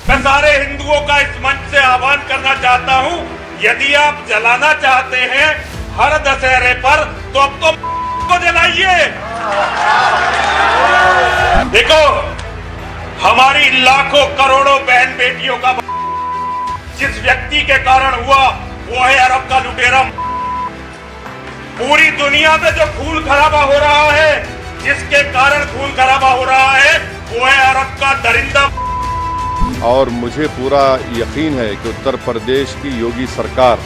मैं सारे हिंदुओं का इस मंच से आह्वान करना चाहता हूं, यदि आप जलाना चाहते हैं हर दशहरे पर तो अब तो जलाइए। देखो, हमारी लाखों करोड़ों बहन बेटियों का जिस व्यक्ति के कारण हुआ वो है अरब का लुटेरा। पूरी दुनिया में जो खून खराबा हो रहा है, जिसके कारण खून खराबा हो रहा है, वो है अरब का दरिंदा। और मुझे पूरा यकीन है कि उत्तर प्रदेश की योगी सरकार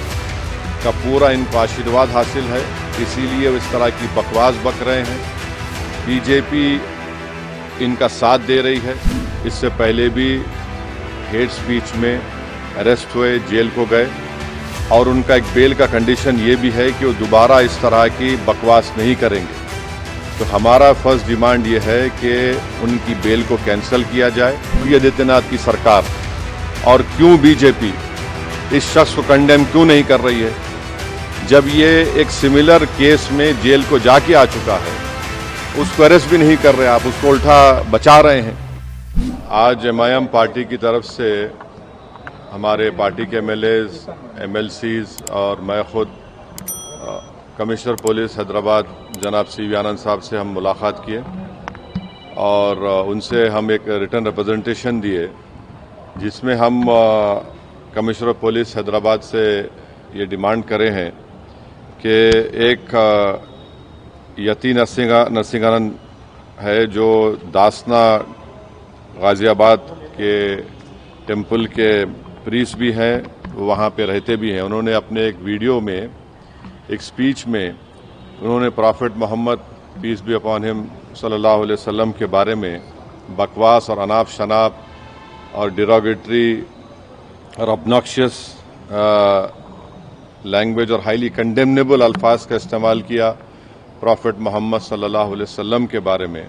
का पूरा इनको आशीर्वाद हासिल है, इसीलिए वो इस तरह की बकवास बक रहे हैं। बीजेपी इनका साथ दे रही है। इससे पहले भी हेट स्पीच में अरेस्ट हुए, जेल को गए, और उनका एक बेल का कंडीशन ये भी है कि वो दोबारा इस तरह की बकवास नहीं करेंगे। तो हमारा फर्स्ट डिमांड ये है कि उनकी बेल को कैंसिल किया जाए। योगी आदित्यनाथ की सरकार और क्यों बीजेपी इस शख्स को कंडेम क्यों नहीं कर रही है, जब ये एक सिमिलर केस में जेल को जाके आ चुका है, उसको अरेस्ट भी नहीं कर रहे, आप उसको उल्टा बचा रहे हैं। आज एमआईएम पार्टी की तरफ से हमारे पार्टी के एमएलएज, एमएलसीज और मैं खुद कमिश्नर पुलिस हैदराबाद जनाब CV आनंद साहब से हम मुलाकात किए और उनसे हम एक रिटर्न रिप्रेजेंटेशन दिए, जिसमें हम कमिश्नर पुलिस हैदराबाद से ये डिमांड करे हैं कि एक यति नरसिंहानंद है जो दासना गाजियाबाद के टेम्पल के प्रीस्ट भी हैं, वहाँ पे रहते भी हैं। उन्होंने अपने एक वीडियो में, एक स्पीच में, उन्होंने prophet Muhammad peace be upon him सल्लल्लाहु अलैहि वसल्लम के बारे में बकवास और अनाप शनाप और डिरोगेटरी और ऑब्नॉक्शियस लैंग्वेज और हाईली कंडेमनेबल अल्फाज का इस्तेमाल किया प्रॉफिट मोहम्मद सल्लल्लाहु अलैहि वसल्लम के बारे में।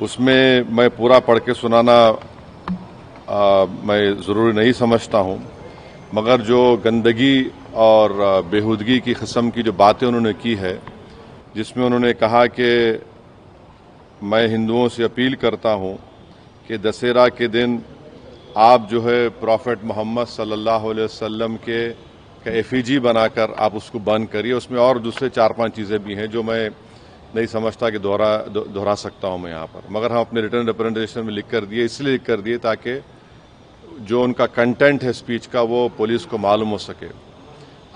उसमें मैं पूरा पढ़ के सुनाना मैं ज़रूरी नहीं समझता हूँ, मगर जो गंदगी और बेहूदगी की किस्म की जो बातें उन्होंने की है, जिसमें उन्होंने कहा कि मैं हिंदुओं से अपील करता हूँ कि दशहरा के दिन आप जो है प्रॉफिट मोहम्मद सल्लल्लाहु अलैहि वसल्लम के एफिजी बनाकर आप उसको बंद करिए। उसमें और दूसरे 4-5 चीज़ें भी हैं जो मैं नहीं समझता कि दोहरा सकता हूँ मैं यहाँ पर, मगर हम अपने रिटर्न रिप्रेजेंटेशन में लिख कर दिए, इसलिए लिख कर दिए ताकि जो उनका कंटेंट है स्पीच का वो पुलिस को मालूम हो सके।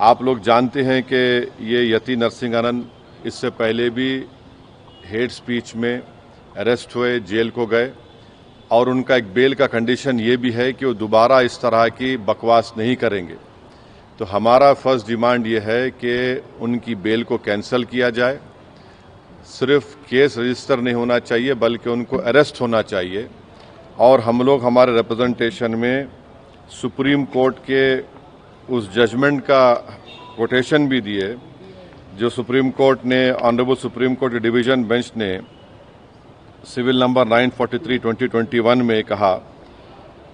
आप लोग जानते हैं कि ये यति नरसिंहानंद इससे पहले भी हेट स्पीच में अरेस्ट हुए, जेल को गए, और उनका एक बेल का कंडीशन ये भी है कि वो दोबारा इस तरह की बकवास नहीं करेंगे। तो हमारा फर्स्ट डिमांड ये है कि उनकी बेल को कैंसिल किया जाए। सिर्फ केस रजिस्टर नहीं होना चाहिए बल्कि उनको अरेस्ट होना चाहिए। और हम लोग हमारे रिप्रेजेंटेशन में सुप्रीम कोर्ट के उस जजमेंट का कोटेशन भी दिए जो सुप्रीम कोर्ट ने, ऑनरेबल सुप्रीम कोर्ट के डिवीजन बेंच ने सिविल नंबर 943/2021 में कहा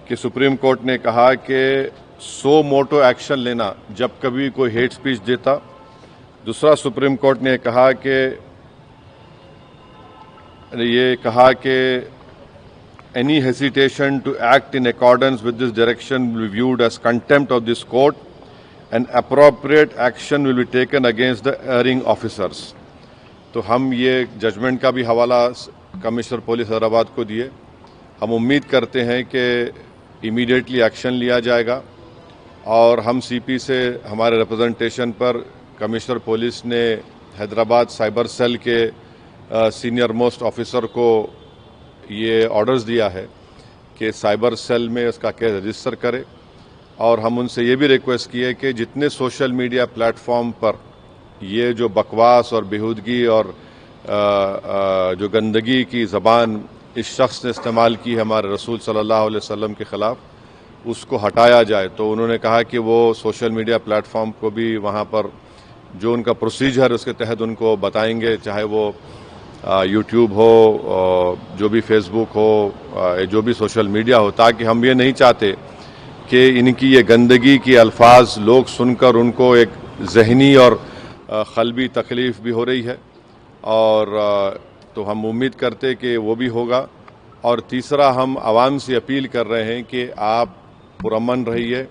कि सुप्रीम कोर्ट ने कहा कि सो मोटो एक्शन लेना जब कभी कोई हेट स्पीच देता। दूसरा, सुप्रीम कोर्ट ने कहा कि any hesitation to act in accordance with this direction will be viewed as contempt of this court and appropriate action will be taken against the erring officers। तो हम ये judgement का भी हवाला कमिश्नर पुलिस हैदराबाद को दिए। हम उम्मीद करते हैं कि इमीडिएटली एक्शन लिया जाएगा, और हम CP से हमारे रिप्रेजेंटेशन पर कमिश्नर पुलिस ने हैदराबाद साइबर सेल के सीनियर मोस्ट ऑफिसर को ये ऑर्डर्स दिया है कि साइबर सेल में इसका केस रजिस्टर करे। और हम उनसे ये भी रिक्वेस्ट की है कि जितने सोशल मीडिया प्लेटफॉर्म पर ये जो बकवास और बेहूदगी और जो गंदगी की ज़बान इस शख्स ने इस्तेमाल की है हमारे रसूल सल्लल्लाहु अलैहि वसल्लम के ख़िलाफ़, उसको हटाया जाए। तो उन्होंने कहा कि वो सोशल मीडिया प्लेटफॉर्म को भी वहाँ पर जो उनका प्रोसीजर उसके तहत उनको बताएंगे, चाहे वो यूट्यूब हो, जो भी फेसबुक हो, जो भी सोशल मीडिया हो, ताकि हम ये नहीं चाहते कि इनकी ये गंदगी की अल्फाज लोग सुनकर उनको एक जहनी और क़ल्बी तकलीफ़ भी हो रही है। और तो हम उम्मीद करते कि वो भी होगा। और तीसरा, हम आवाम से अपील कर रहे हैं कि आप पुरअमन रहिए,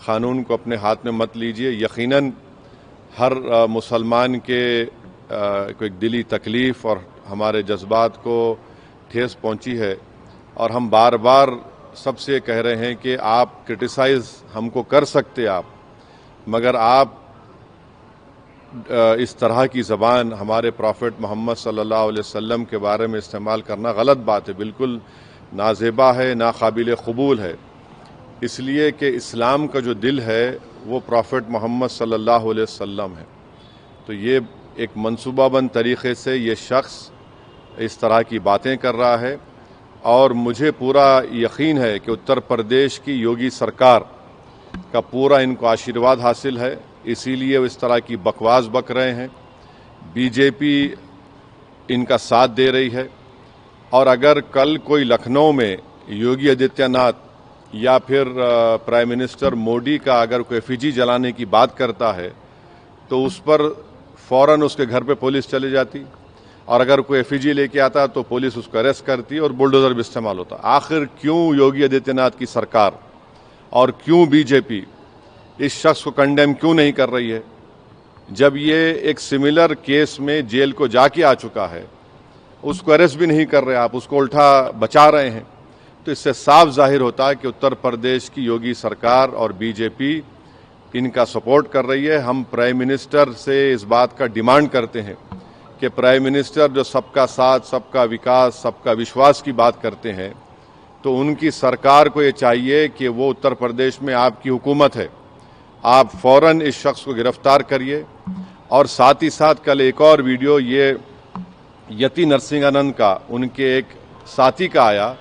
क़ानून को अपने हाथ में मत लीजिए। यकीनन हर मुसलमान के को एक दिली तकलीफ़ और हमारे जज्बात को ठेस पहुंची है, और हम बार बार सबसे कह रहे हैं कि आप क्रिटिसाइज़ हमको कर सकते आप, मगर आप इस तरह की ज़बान हमारे प्रॉफिट मोहम्मद सल्लल्लाहु अलैहि वसल्लम के बारे में इस्तेमाल करना गलत बात है, बिल्कुल नाज़ेबा है, नाकाबिल क़बूल है। इसलिए कि इस्लाम का जो दिल है वो प्रॉफिट मोहम्मद सल्लल्लाहु अलैहि वसल्लम है। तो ये एक मंसूबाबंद तरीक़े से ये शख्स इस तरह की बातें कर रहा है, और मुझे पूरा यकीन है कि उत्तर प्रदेश की योगी सरकार का पूरा इनको आशीर्वाद हासिल है, इसीलिए वो इस तरह की बकवास बक रहे हैं। बीजेपी इनका साथ दे रही है, और अगर कल कोई लखनऊ में योगी आदित्यनाथ या फिर प्राइम मिनिस्टर मोदी का अगर कोई एफिजी जलाने की बात करता है तो उस पर फ़ौरन उसके घर पे पुलिस चली जाती, और अगर कोई एफिजी लेके आता तो पुलिस उसको अरेस्ट करती और बुलडोज़र भी इस्तेमाल होता। आखिर क्यों योगी आदित्यनाथ की सरकार और क्यों बीजेपी इस शख्स को कंडेम क्यों नहीं कर रही है? जब ये एक सिमिलर केस में जेल को जाके आ चुका है, उसको अरेस्ट भी नहीं कर रहे आप, उसको उल्टा बचा रहे हैं। तो इससे साफ जाहिर होता है कि उत्तर प्रदेश की योगी सरकार और बीजेपी इनका सपोर्ट कर रही है। हम प्राइम मिनिस्टर से इस बात का डिमांड करते हैं कि प्राइम मिनिस्टर जो सबका साथ, सबका विकास, सबका विश्वास की बात करते हैं, तो उनकी सरकार को ये चाहिए कि वो उत्तर प्रदेश में आपकी हुकूमत है, आप फ़ौरन इस शख्स को गिरफ्तार करिए। और साथ ही साथ कल एक और वीडियो ये यति नरसिंहानंद का, उनके एक साथी का आया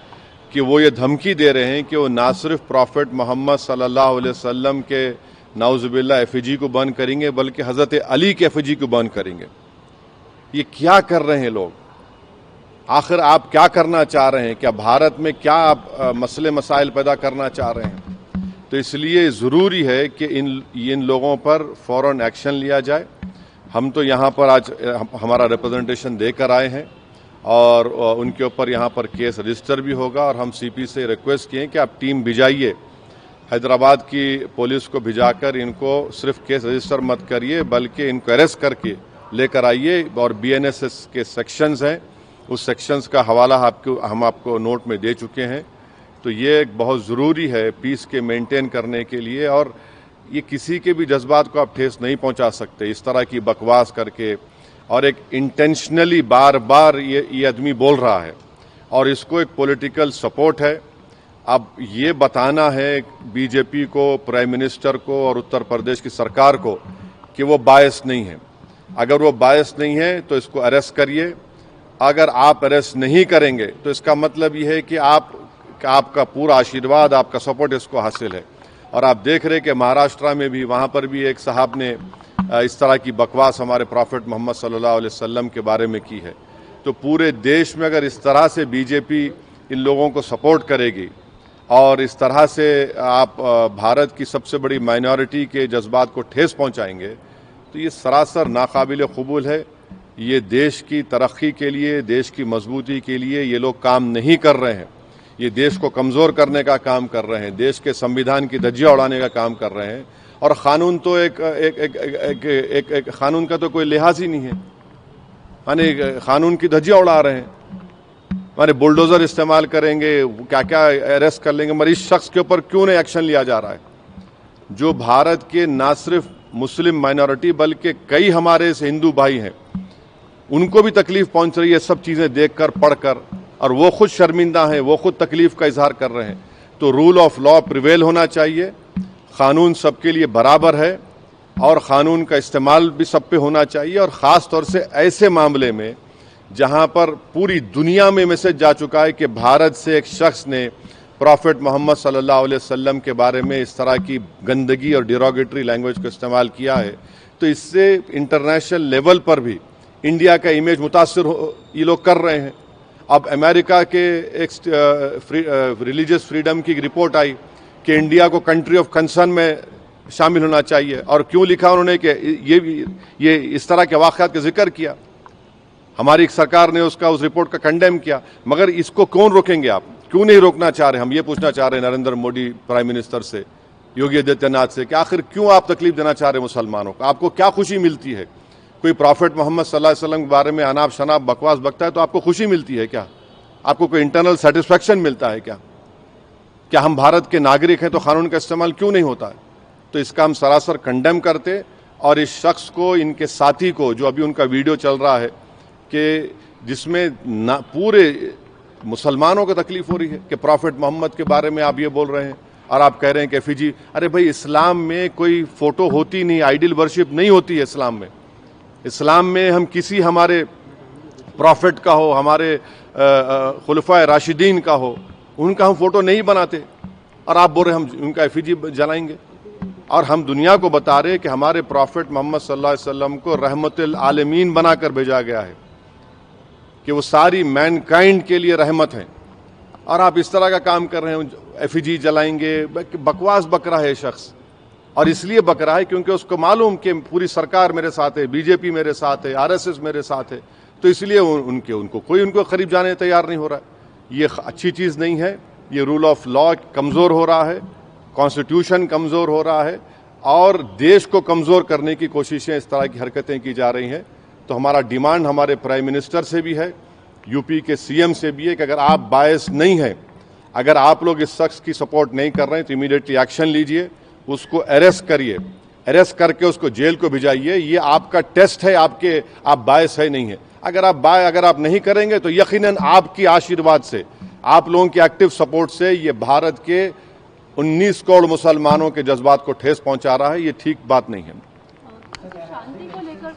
कि वो ये धमकी दे रहे हैं कि वो ना सिर्फ प्रॉफिट मोहम्मद सल्लल्लाहु अलैहि वसल्लम के नाउज़ुबिल्लाह एफिजी को बंद करेंगे, बल्कि हज़रत अली के एफिजी को बंद करेंगे। ये क्या कर रहे हैं लोग? आखिर आप क्या करना चाह रहे हैं? क्या भारत में क्या आप मसले मसाइल पैदा करना चाह रहे हैं? तो इसलिए ज़रूरी है कि इन लोगों पर फ़ौरन एक्शन लिया जाए। हम तो यहाँ पर आज हमारा रिप्रेजेंटेशन देकर आए हैं, और उनके ऊपर यहाँ पर केस रजिस्टर भी होगा, और हम सीपी से रिक्वेस्ट किए कि आप टीम भिजाइए, हैदराबाद की पुलिस को भिजाकर इनको सिर्फ केस रजिस्टर मत करिए, बल्कि इनको अरेस्ट करके लेकर आइए। और बीएनएसएस के सेक्शंस हैं, उस सेक्शंस का हवाला हम आपको नोट में दे चुके हैं। तो ये बहुत ज़रूरी है पीस के मेंटेन करने के लिए, और ये किसी के भी जज्बात को आप ठेस नहीं पहुंचा सकते इस तरह की बकवास करके। और एक इंटेंशनली बार बार ये आदमी बोल रहा है, और इसको एक पॉलिटिकल सपोर्ट है। अब ये बताना है बीजेपी को, प्राइम मिनिस्टर को और उत्तर प्रदेश की सरकार को कि वो बायस नहीं है। अगर वो बायस नहीं है तो इसको अरेस्ट करिए। अगर आप अरेस्ट नहीं करेंगे तो इसका मतलब ये है कि आपका पूरा आशीर्वाद, आपका सपोर्ट इसको हासिल है। और आप देख रहे कि महाराष्ट्र में भी, वहाँ पर भी एक साहब ने इस तरह की बकवास हमारे प्रॉफिट मोहम्मद सल्लल्लाहु अलैहि वसल्लम के बारे में की है। तो पूरे देश में अगर इस तरह से बीजेपी इन लोगों को सपोर्ट करेगी, और इस तरह से आप भारत की सबसे बड़ी माइनॉरिटी के जज्बात को ठेस पहुंचाएंगे, तो ये सरासर नाकाबिल क़बूल है। ये देश की तरक्की के लिए, देश की मजबूती के लिए ये लोग काम नहीं कर रहे हैं। ये देश को कमज़ोर करने का काम कर रहे हैं, देश के संविधान की धज्जियां उड़ाने का काम कर रहे हैं। और क़ानून तो एक क़ानून का तो कोई लिहाज ही नहीं है, यानी क़ानून की धज्जियां उड़ा रहे हैं। माने बुलडोज़र इस्तेमाल करेंगे, क्या क्या अरेस्ट कर लेंगे, मगर इस शख्स के ऊपर क्यों नहीं एक्शन लिया जा रहा है? जो भारत के ना सिर्फ मुस्लिम माइनॉरिटी बल्कि कई हमारे से हिंदू भाई हैं, उनको भी तकलीफ पहुंच रही है सब चीज़ें देखकर, पढ़कर, और वो खुद शर्मिंदा हैं, वो खुद तकलीफ का इजहार कर रहे हैं। तो रूल ऑफ लॉ प्रिवेल होना चाहिए, क़ानून सबके लिए बराबर है, और क़ानून का इस्तेमाल भी सब पे होना चाहिए। और ख़ास तौर से ऐसे मामले में जहां पर पूरी दुनिया में मैसेज जा चुका है कि भारत से एक शख्स ने प्रॉफिट मोहम्मद सल्लल्लाहु अलैहि वसल्लम के बारे में इस तरह की गंदगी और डिरोगेटरी लैंग्वेज को इस्तेमाल किया है, तो इससे इंटरनेशनल लेवल पर भी इंडिया का इमेज मुतासर ये लोग कर रहे हैं। अब अमेरिका के एक रिलीजियस फ्रीडम की रिपोर्ट आई कि इंडिया को कंट्री ऑफ कंसर्न में शामिल होना चाहिए, और क्यों लिखा उन्होंने कि ये इस तरह के वाक़यात का जिक्र किया। हमारी सरकार ने उस रिपोर्ट का कंडेम किया, मगर इसको कौन रोकेंगे आप? क्यों नहीं रोकना चाह रहे? हम ये पूछना चाह रहे हैं नरेंद्र मोदी प्राइम मिनिस्टर से, योगी आदित्यनाथ से, कि आखिर क्यों आप तकलीफ देना चाह रहे हैं मुसलमानों को? आपको क्या खुशी मिलती है? कोई प्रॉफिट मोहम्मद सल्लल्लाहु अलैहि वसल्लम के बारे में अनाप शनाप बकवास बकता है तो आपको खुशी मिलती है क्या? आपको कोई इंटरनल सेटिस्फैक्शन मिलता है क्या? क्या हम भारत के नागरिक हैं तो कानून का इस्तेमाल क्यों नहीं होता है? तो इसका हम सरासर कंडेम करते, और इस शख्स को, इनके साथी को, जो अभी उनका वीडियो चल रहा है कि जिसमें पूरे मुसलमानों को तकलीफ हो रही है कि प्रॉफिट मोहम्मद के बारे में आप ये बोल रहे हैं और आप कह रहे हैं कि एफिजी। अरे भाई, इस्लाम में कोई फोटो होती नहीं, आइडल वर्शिप नहीं होती है इस्लाम में। इस्लाम में हम किसी हमारे प्रॉफिट का हो, हमारे खुलफाए राशिदीन का हो, उनका हम फोटो नहीं बनाते, और आप बोल रहे हम उनका एफिजी जलाएंगे। और हम दुनिया को बता रहे कि हमारे प्रॉफिट मोहम्मद सल्लल्लाहु अलैहि वसल्लम को रहमतुल आलमीन बनाकर भेजा गया है, कि वो सारी मैनकाइंड के लिए रहमत है, और आप इस तरह का काम कर रहे हैं, एफिजी जलाएंगे। बकवास बक रहा है शख्स, और इसलिए बक रहा है क्योंकि उसको मालूम कि पूरी सरकार मेरे साथ है, बीजेपी मेरे साथ है, आरएसएस मेरे साथ है, तो इसलिए उनको करीब जाने तैयार नहीं हो रहा है। ये अच्छी चीज़ नहीं है। ये रूल ऑफ लॉ कमज़ोर हो रहा है, कॉन्स्टिट्यूशन कमज़ोर हो रहा है, और देश को कमज़ोर करने की कोशिशें, इस तरह की हरकतें की जा रही हैं। तो हमारा डिमांड हमारे प्राइम मिनिस्टर से भी है, यूपी के सीएम से भी है, कि अगर आप बायस नहीं हैं, अगर आप लोग इस शख्स की सपोर्ट नहीं कर रहे हैं तो इमीडिएटली एक्शन लीजिए, उसको अरेस्ट करिए, अरेस्ट करके उसको जेल को भिजाइए। ये आपका टेस्ट है, आप बायस है नहीं है। अगर आप नहीं करेंगे तो यकीनन आपकी आशीर्वाद से, आप लोगों की एक्टिव सपोर्ट से ये भारत के 19 करोड़ मुसलमानों के जज्बात को ठेस पहुंचा रहा है। ये ठीक बात नहीं है। शांति को लेकर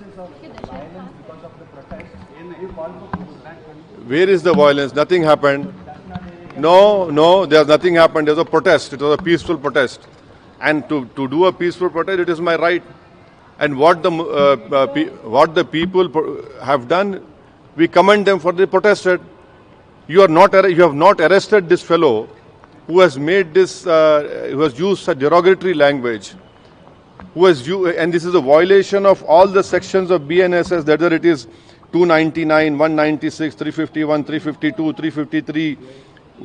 Where is the violence? Nothing happened. No, there's nothing happened. There's a protest. It was a peaceful protest, and to do a peaceful protest, it is my right. And what the people have done, we commend them for the protested. You have not arrested this fellow who has made this, who has used such derogatory language, and this is a violation of all the sections of BNSS, whether it is 299, 196, 351, 352, 353,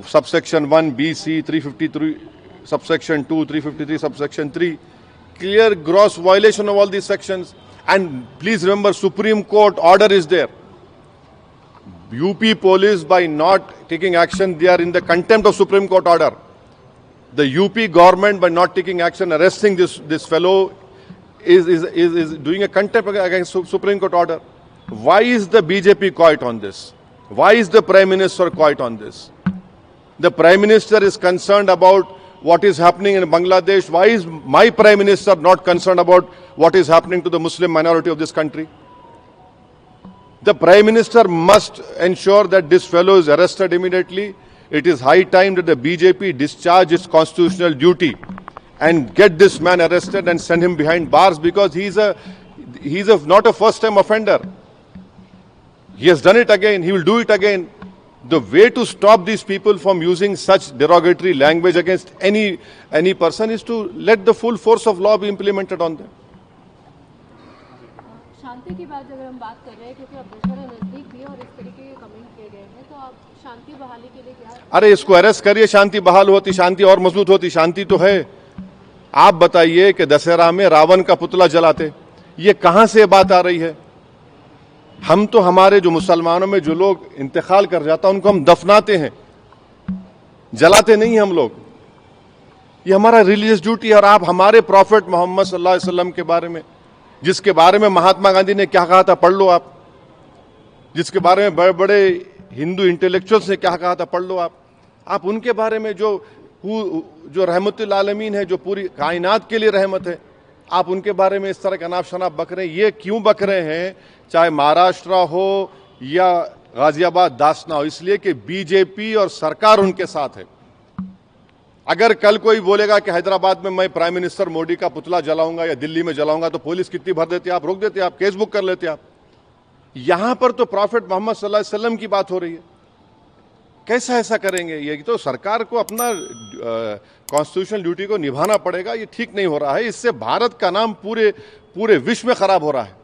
subsection 1, BC, 353, subsection 2, 353, subsection 3. Clear gross violation of all these sections. And please remember, Supreme Court order is there. UP police, by not taking action, they are in the contempt of Supreme Court order. The UP government, by not taking action, arresting this fellow, is doing a contempt against Supreme Court order. Why is the BJP quiet on this? Why is the Prime Minister quiet on this? The Prime Minister is concerned about what is happening in Bangladesh. Why is my Prime Minister not concerned about what is happening to the Muslim minority of this country? The Prime Minister must ensure that this fellow is arrested immediately. It is high time that the BJP discharge its constitutional duty and get this man arrested and send him behind bars, because he's not a first-time offender. He has done it again. He will do it again. The way to stop these people from using such derogatory language against any person is to let the full force of law be implemented on them. शांति की बात अगर हम बात कर रहे हैं, क्योंकि अब दशहरा नजदीक भी है और इस तरीके के कमेंट किए गए हैं, तो आप शांति बहाली के लिए क्या? अरे इसको अरेस्ट करिए, शांति बहाल होती, शांति और मजबूत होती। शांति तो है। आप बताइए कि दशहरा में रावण का पुतला जलाते, ये कहां से बात आ रही है? हम तो हमारे जो मुसलमानों में जो लोग इंतकाल कर जाता उनको हम दफनाते हैं, जलाते नहीं हम लोग। ये हमारा रिलीजियस ड्यूटी है। और आप हमारे प्रॉफिट मोहम्मद सल्लल्लाहु अलैहि वसल्लम के बारे में, जिसके बारे में महात्मा गांधी ने क्या कहा था, पढ़ लो आप। जिसके बारे में बड़े बड़े हिंदू इंटेलेक्चुअल्स ने क्या कहा था, पढ़ लो आप उनके बारे में, जो रहमतुल आलमीन है, जो पूरी कायनात के लिए रहमत है, आप उनके बारे में इस तरह का अनाप शनाप बक रहे हैं। ये क्यों बक रहे हैं? चाहे महाराष्ट्र हो या गाजियाबाद दासना हो, इसलिए कि बीजेपी और सरकार उनके साथ है। अगर कल कोई बोलेगा कि हैदराबाद में मैं प्राइम मिनिस्टर मोदी का पुतला जलाऊंगा या दिल्ली में जलाऊंगा, तो पुलिस कितनी भर देती है, आप रोक देते, आप केस बुक कर लेते आप। यहां पर तो प्रॉफिट मोहम्मद सल्लल्लाहु अलैहि वसल्लम की बात हो रही है। कैसा ऐसा करेंगे? ये तो सरकार को अपना कॉन्स्टिट्यूशनल ड्यूटी को निभाना पड़ेगा। ये ठीक नहीं हो रहा है। इससे भारत का नाम पूरे विश्व में खराब हो रहा है।